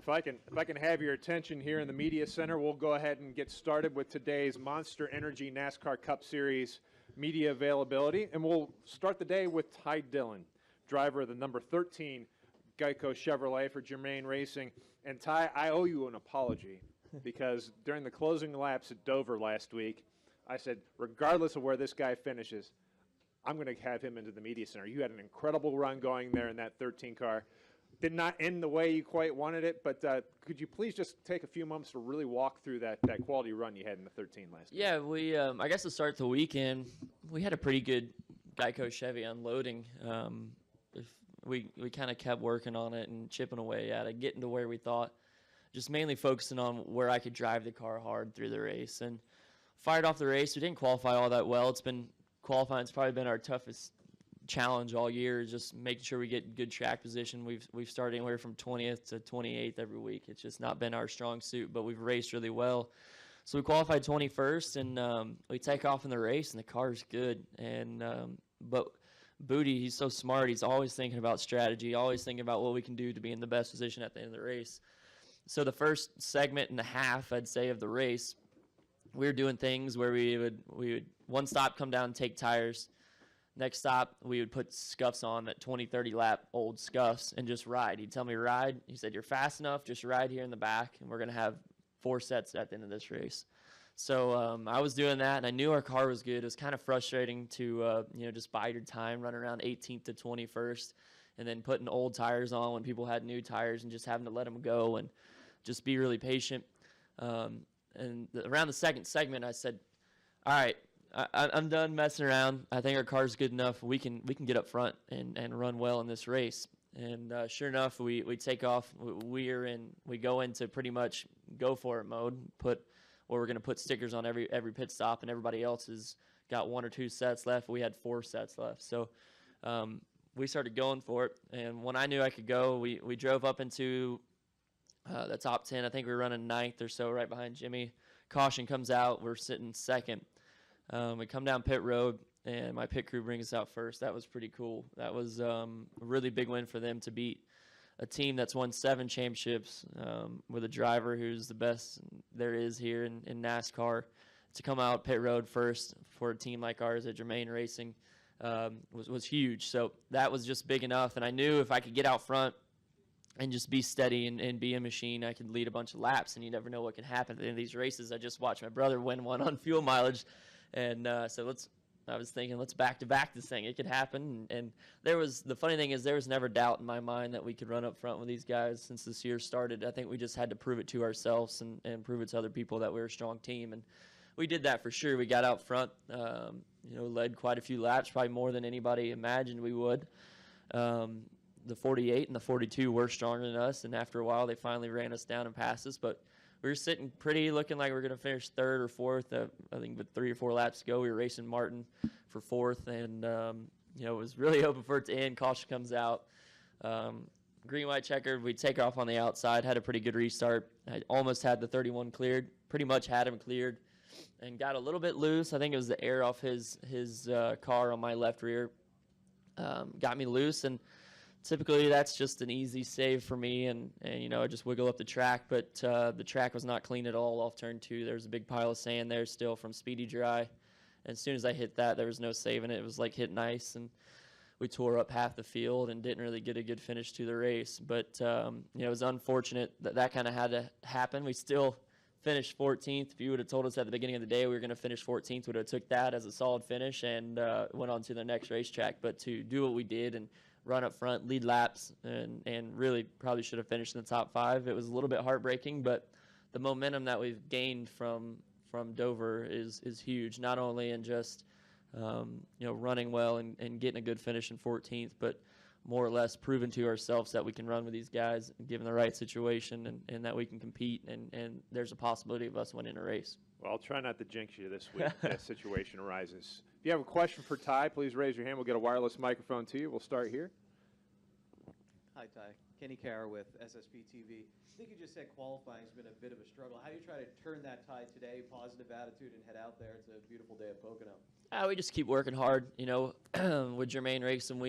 if I can have your attention here in the media center, we'll go ahead and get started with today's Monster Energy NASCAR Cup Series media availability, and we'll start the day with Ty Dillon, driver of the number 13 Geico Chevrolet for Germain Racing. And Ty, I owe you an apology because during the closing laps at Dover last week, I said, regardless of where this guy finishes, I'm going to have him into the media center. You had an incredible run going there in that 13 car. Did not end the way you quite wanted it, but could you please just take a few moments to really walk through that quality run you had in the 13 last week? Yeah, we I guess to start the weekend, we had a pretty good Geico Chevy unloading. We kind of kept working on it and chipping away at it, getting to where we thought, just mainly focusing on where I could drive the car hard through the race. And fired off the race. We didn't qualify all that well. Qualifying's probably been our toughest challenge all year, just making sure we get good track position. We've started anywhere from 20th to 28th every week. It's just not been our strong suit, but we've raced really well. So we qualified 21st, and we take off in the race, and the car's good. And but Booty, he's so smart. He's always thinking about strategy, always thinking about what we can do to be in the best position at the end of the race. So the first segment and a half, I'd say, of the race, we were doing things where we would one stop, come down and take tires. Next stop, we would put scuffs on, that 20, 30 lap old scuffs, and just ride. He'd tell me ride. He said, you're fast enough, just ride here in the back, and we're going to have 4 sets at the end of this race. So I was doing that, and I knew our car was good. It was kind of frustrating to just bide your time, run around 18th to 21st, and then putting old tires on when people had new tires and just having to let them go and just be really patient. And around the second segment, I said, all right, I'm done messing around. I think our car's good enough. We can get up front and run well in this race. And sure enough, we take off. We go into pretty much go for it mode. We're going to put stickers on every pit stop, and everybody else has got 1 or 2 sets left. We had 4 sets left. So we started going for it. And when I knew I could go, we drove up into the top 10. I think we were running 9th or so, right behind Jimmy. Caution comes out. We're sitting second. We come down pit road, and my pit crew brings us out first. That was pretty cool. That was a really big win for them to beat a team that's won 7 championships with a driver who's the best there is here in NASCAR. To come out pit road first for a team like ours at Germain Racing was huge. So that was just big enough, and I knew if I could get out front and just be steady and be a machine, I could lead a bunch of laps, and you never know what can happen at the end of these races. I just watched my brother win one on fuel mileage, and so I was thinking, let's back-to-back this thing. It could happen, and the funny thing is there was never doubt in my mind that we could run up front with these guys since this year started. I think we just had to prove it to ourselves and prove it to other people that we were a strong team, and we did that for sure. We got out front, led quite a few laps, probably more than anybody imagined we would. The 48 and the 42 were stronger than us, and after a while they finally ran us down and passed us. But we were sitting pretty, looking like we were going to finish 3rd or 4th. I think with 3 or 4 laps to go, we were racing Martin for 4th, and it was really open for it to end. Caution comes out. Green, white, checkered. We take off on the outside, had a pretty good restart. I almost had the 31 cleared, pretty much had him cleared, and got a little bit loose. I think it was the air off his car on my left rear. Got me loose, and typically that's just an easy save for me, and I just wiggle up the track, but the track was not clean at all off turn 2. There was a big pile of sand there still from Speedy Dry, and as soon as I hit that, there was no saving it. It was like hitting ice, and we tore up half the field and didn't really get a good finish to the race. But it was unfortunate that kind of had to happen. We still finished 14th. If you would have told us at the beginning of the day we were going to finish 14th, would have took that as a solid finish and went on to the next racetrack. But to do what we did and run up front, lead laps, and really probably should have finished in the top 5. It was a little bit heartbreaking, but the momentum that we've gained from Dover is huge, not only in just running well and getting a good finish in 14th, but more or less proving to ourselves that we can run with these guys given the right situation and that we can compete, and there's a possibility of us winning a race. Well, I'll try not to jinx you this week if that situation arises. If you have a question for Ty, please raise your hand. We'll get a wireless microphone to you. We'll start here. Hi, Ty. Kenny Carr with SSP TV. I think you just said qualifying has been a bit of a struggle. How do you try to turn that tide today, positive attitude, and head out there? It's a beautiful day at Pocono. We just keep working hard. With Germain Racing,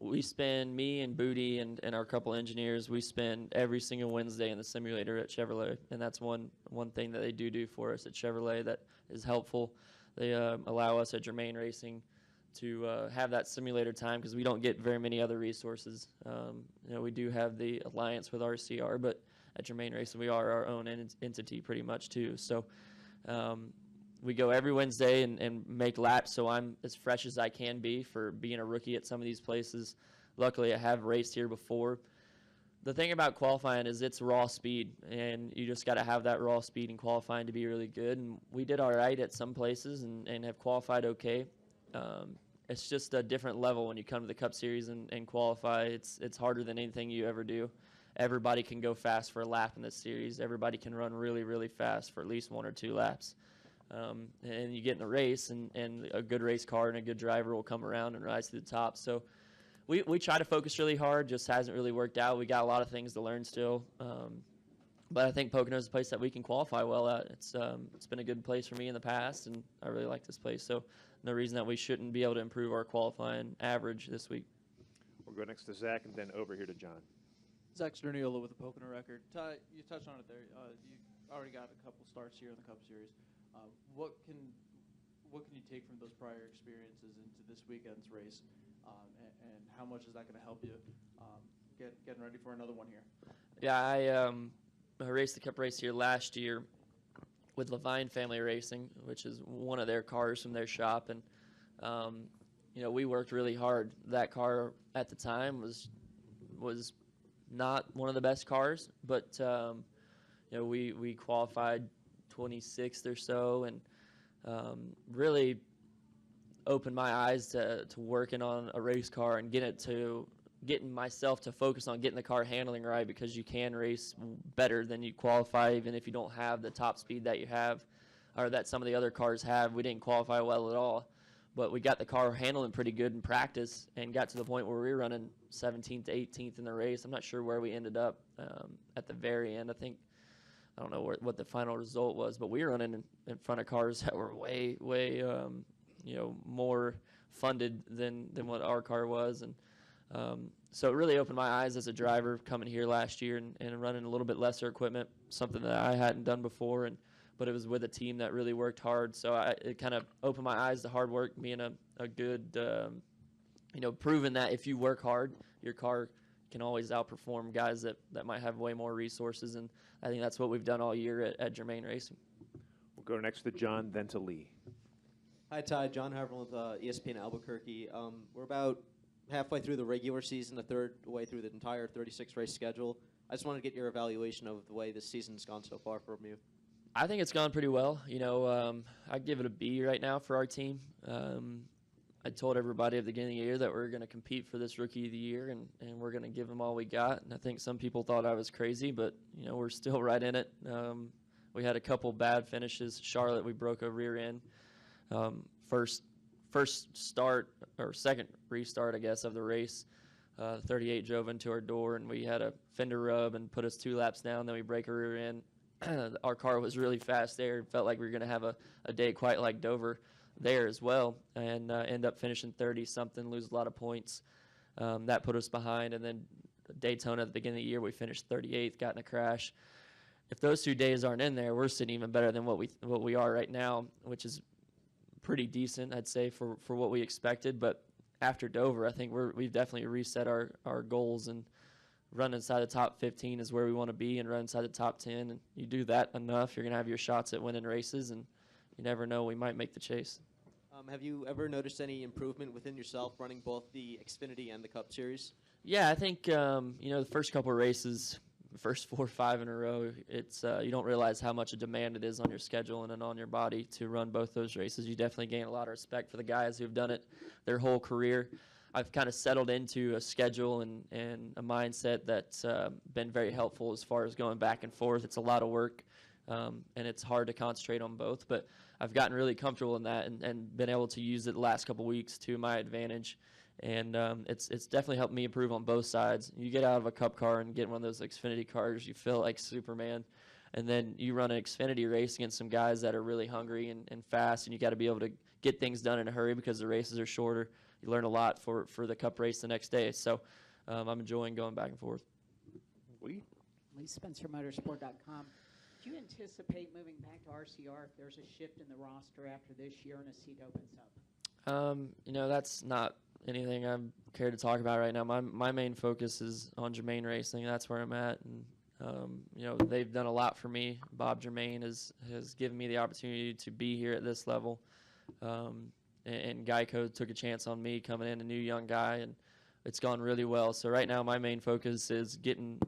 we spend, me and Booty and our couple engineers, we spend every single Wednesday in the simulator at Chevrolet, and that's one thing that they do for us at Chevrolet that is helpful. They allow us at Germain Racing to have that simulator time because we don't get very many other resources. We do have the alliance with RCR, but at Germain Racing we are our own entity pretty much too. So we go every Wednesday and make laps, so I'm as fresh as I can be for being a rookie at some of these places. Luckily, I have raced here before. The thing about qualifying is it's raw speed, and you just got to have that raw speed in qualifying to be really good. And we did all right at some places and have qualified okay. It's just a different level when you come to the Cup Series and qualify. It's harder than anything you ever do. Everybody can go fast for a lap in this series. Everybody can run really, really fast for at least 1 or 2 laps. And you get in a race, and a good race car and a good driver will come around and rise to the top. So we try to focus really hard, just hasn't really worked out. We got a lot of things to learn still. But I think Pocono is a place that we can qualify well at. It's been a good place for me in the past, and I really like this place. So no reason that we shouldn't be able to improve our qualifying average this week. We'll go next to Zach and then over here to John. Zach Sterniola with the Pocono record. Ty, you touched on it there. You already got a couple starts here in the Cup Series. What can you take from those prior experiences into this weekend's race, and how much is that going to help you getting ready for another one here? Yeah, I raced the Cup race here last year with Levine Family Racing, which is one of their cars from their shop, and we worked really hard. That car at the time was not one of the best cars, but we qualified 26th or so, and really opened my eyes to working on a race car and getting myself to focus on getting the car handling right, because you can race better than you qualify even if you don't have the top speed that you have or that some of the other cars have. We didn't qualify well at all, but we got the car handling pretty good in practice and got to the point where we were running 17th to 18th in the race. I'm not sure where we ended up at the very end. I don't know what the final result was, but we were running in front of cars that were way more funded than what our car was. And so it really opened my eyes as a driver coming here last year and running a little bit lesser equipment, something that I hadn't done before, but it was with a team that really worked hard. So it kind of opened my eyes to hard work, being a good, proving that if you work hard, your car can always outperform guys that might have way more resources. And I think that's what we've done all year at Germain Racing. We'll go next to John, then to Lee. Hi, Ty. John Haverman with ESPN Albuquerque. We're about halfway through the regular season, the third way through the entire 36-race schedule. I just wanted to get your evaluation of the way this season's gone so far from you. I think it's gone pretty well. I'd give it a B right now for our team. I told everybody at the beginning of the year that we're going to compete for this Rookie of the Year, and we're going to give them all we got. And I think some people thought I was crazy, but, we're still right in it. We had a couple bad finishes. Charlotte, we broke a rear end. First start, or second restart, I guess, of the race. 38 drove into our door, and we had a fender rub and put us 2 laps down. Then we break a rear end. Our car was really fast there. It felt like we were going to have a day quite like Dover there as well, and end up finishing 30-something, lose a lot of points. That put us behind. And then Daytona at the beginning of the year, we finished 38th, got in a crash. If those 2 days aren't in there, we're sitting even better than what we are right now, which is pretty decent, I'd say, for what we expected. But after Dover, I think we've definitely reset our goals, and run inside the top 15 is where we want to be, and run inside the top 10. And you do that enough, you're going to have your shots at winning races, and you never know, we might make the chase. Have you ever noticed any improvement within yourself running both the Xfinity and the Cup Series? Yeah, I think, the first couple of races, the first 4 or 5 in a row, it's you don't realize how much a demand it is on your schedule and on your body to run both those races. You definitely gain a lot of respect for the guys who've done it their whole career. I've kind of settled into a schedule and a mindset that's been very helpful as far as going back and forth. It's a lot of work, and it's hard to concentrate on both, but I've gotten really comfortable in that and been able to use it the last couple weeks to my advantage. And it's definitely helped me improve on both sides. You get out of a Cup car and get one of those Xfinity cars, you feel like Superman. And then you run an Xfinity race against some guys that are really hungry and fast, and you got to be able to get things done in a hurry because the races are shorter. you learn a lot for the Cup race the next day. So I'm enjoying going back and forth. Lee? Lee Spencer, Motorsport.com. Do you anticipate moving back to RCR if there's a shift in the roster after this year and a seat opens up? That's not anything I'm care to talk about right now. My main focus is on Germain Racing. That's where I'm at, and they've done a lot for me. Bob Germain has given me the opportunity to be here at this level, and Geico took a chance on me coming in, a new young guy, and it's gone really well. So right now my main focus is getting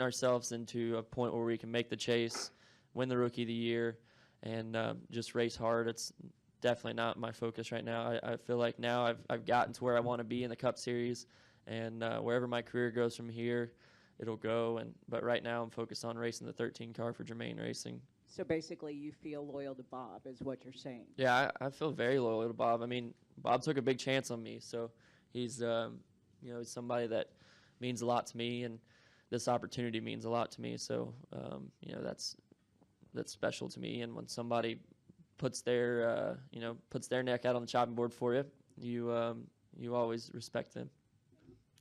ourselves into a point where we can make the chase, win the Rookie of the Year, and just race hard. It's definitely not my focus right now. I feel like now I've gotten to where I want to be in the Cup Series, and wherever my career goes from here, it'll go. But right now I'm focused on racing the 13 car for Germain Racing. So basically you feel loyal to Bob is what you're saying. Yeah, I feel very loyal to Bob. I mean, Bob took a big chance on me, so he's he's somebody that means a lot to me, and this opportunity means a lot to me. So that's special to me. And when somebody puts their neck out on the chopping board for you, you always respect them.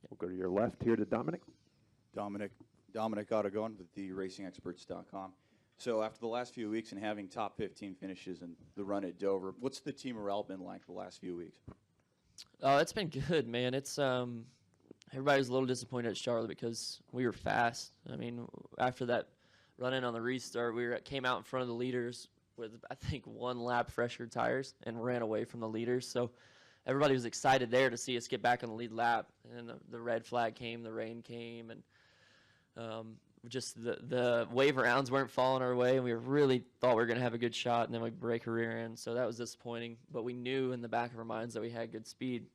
We'll go to your left here to Dominic. Dominic Ottagon with the RacingExperts.com. So after the last few weeks and having top 15 finishes in the run at Dover, what's the team morale been like the last few weeks? Oh, it's been good, man. It's everybody's a little disappointed at Charlotte because we were fast. I mean, after that run-in on the restart, came out in front of the leaders with, I think, 1 lap fresher tires and ran away from the leaders. So everybody was excited there to see us get back on the lead lap. And the red flag came, the rain came, and just the wave rounds weren't falling our way, and we really thought we were going to have a good shot, and then we break a rear end. So that was disappointing. But we knew in the back of our minds that we had good speed.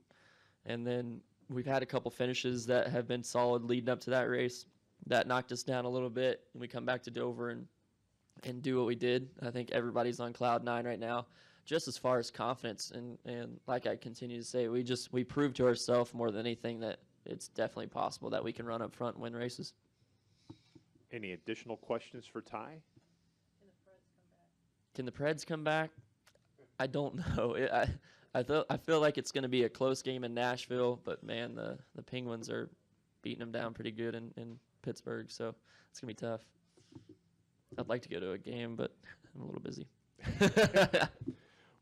And then we've had a couple finishes that have been solid leading up to that race that knocked us down a little bit, and we come back to Dover and do what we did. I think everybody's on cloud 9 right now, just as far as confidence. And like I continue to say, we proved to ourselves more than anything that it's definitely possible that we can run up front and win races. Any additional questions for Ty? Can the Preds come back? I don't know. I feel like it's going to be a close game in Nashville, but, man, the Penguins are beating them down pretty good in Pittsburgh, so it's going to be tough. I'd like to go to a game, but I'm a little busy.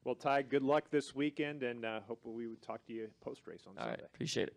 Well, Ty, good luck this weekend, and hopefully we would talk to you post-race on All Sunday. right, appreciate it.